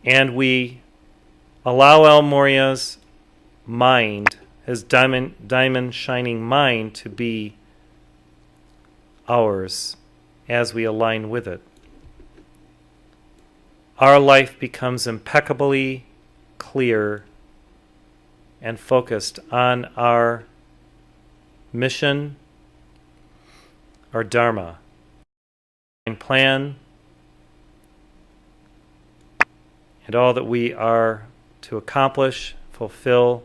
And we allow El Morya's mind, his diamond shining mind, to be ours as we align with it. Our life becomes impeccably clear and focused on our mission, our dharma, and plan, and all that we are to accomplish, fulfill,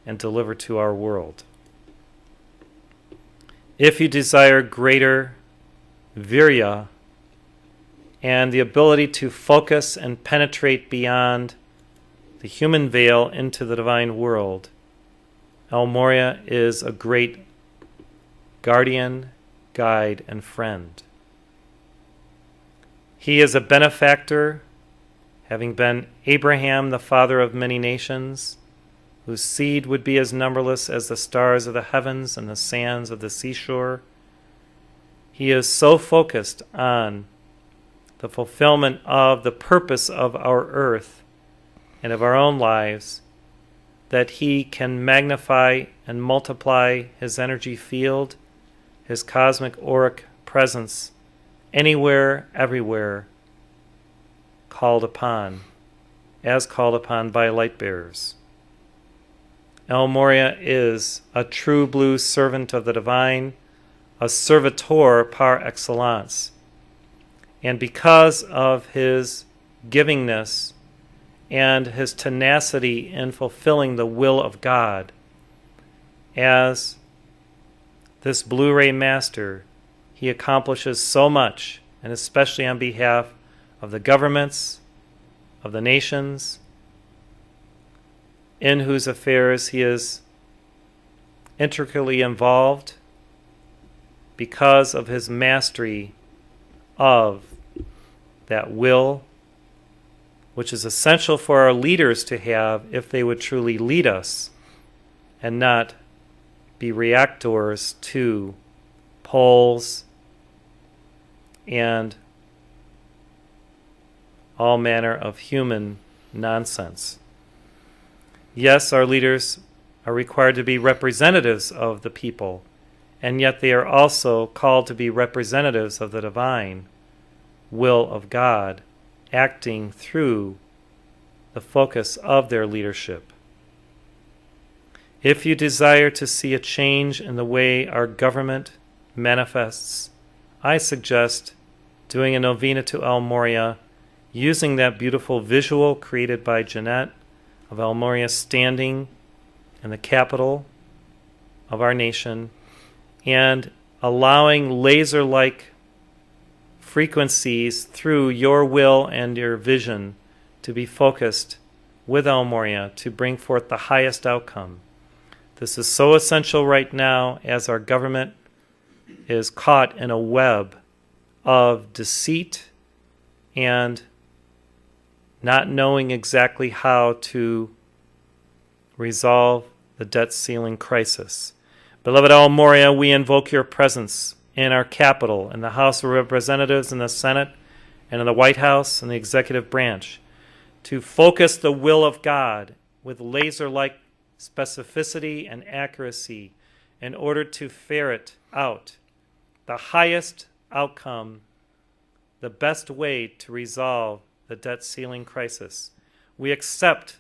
and deliver to our world. If you desire greater virya and the ability to focus and penetrate beyond the human veil into the divine world, El Morya is a great guardian, guide, and friend. He is a benefactor, having been Abraham, the father of many nations, whose seed would be as numberless as the stars of the heavens and the sands of the seashore. He is so focused on the fulfillment of the purpose of our earth and of our own lives that he can magnify and multiply his energy field, his cosmic auric presence, anywhere, everywhere, called upon, as called upon by light bearers. El Morya is a true blue servant of the divine, a servitor par excellence. And because of his givingness and his tenacity in fulfilling the will of God, as this Blu-ray master, he accomplishes so much, and especially on behalf of the governments, of the nations, in whose affairs he is intricately involved because of his mastery of that will, which is essential for our leaders to have if they would truly lead us and not be reactors to polls and all manner of human nonsense. Yes, our leaders are required to be representatives of the people, and yet they are also called to be representatives of the divine will of God, acting through the focus of their leadership. If you desire to see a change in the way our government manifests, I suggest doing a novena to El Morya, using that beautiful visual created by Jeanette of El Morya standing in the capital of our nation and allowing laser-like frequencies through your will and your vision to be focused with El Morya to bring forth the highest outcome. This is so essential right now as our government is caught in a web of deceit and not knowing exactly how to resolve the debt ceiling crisis. Beloved El Morya, we invoke your presence in our capital, in the House of Representatives, in the Senate, and in the White House and the executive branch, to focus the will of God with laser-like specificity and accuracy in order to ferret out the highest outcome, the best way to resolve the debt ceiling crisis. We accept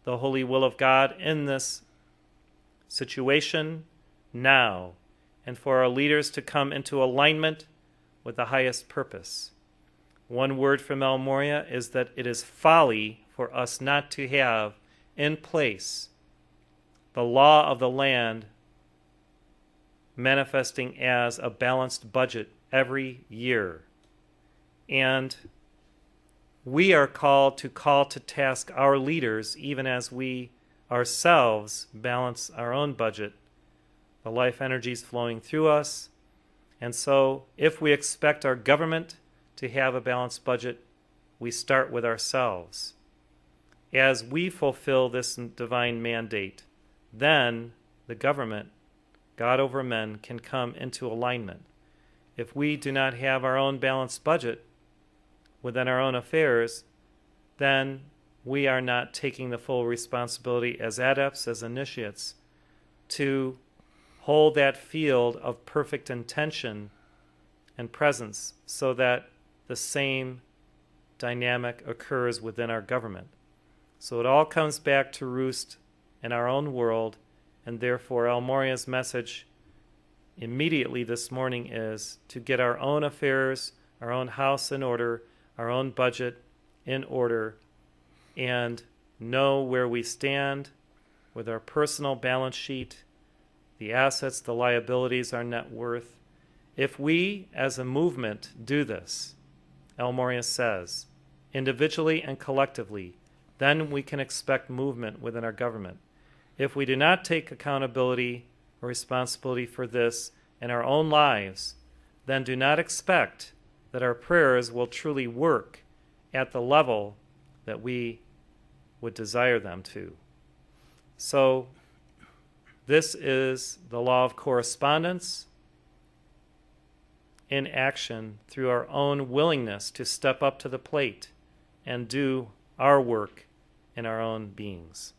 the holy will of God in this situation now, and for our leaders to come into alignment with the highest purpose. One word from El Morya is that it is folly for us not to have in place the law of the land manifesting as a balanced budget every year. And we are called to task our leaders, even as we ourselves balance our own budget, the life energies flowing through us. And so if we expect our government to have a balanced budget, we start with ourselves. As we fulfill this divine mandate, then the government, God over men, can come into alignment. If we do not have our own balanced budget within our own affairs, then we are not taking the full responsibility as adepts, as initiates, to hold that field of perfect intention and presence so that the same dynamic occurs within our government. So it all comes back to roost in our own world, and therefore El Morya's message immediately this morning is to get our own affairs, our own house in order, our own budget in order, and know where we stand with our personal balance sheet, the assets, the liabilities, our net worth. If we, as a movement, do this, El Morya says, individually and collectively, then we can expect movement within our government. If we do not take accountability or responsibility for this in our own lives, then do not expect that our prayers will truly work at the level that we would desire them to. So, this is the law of correspondence in action through our own willingness to step up to the plate and do our work in our own beings.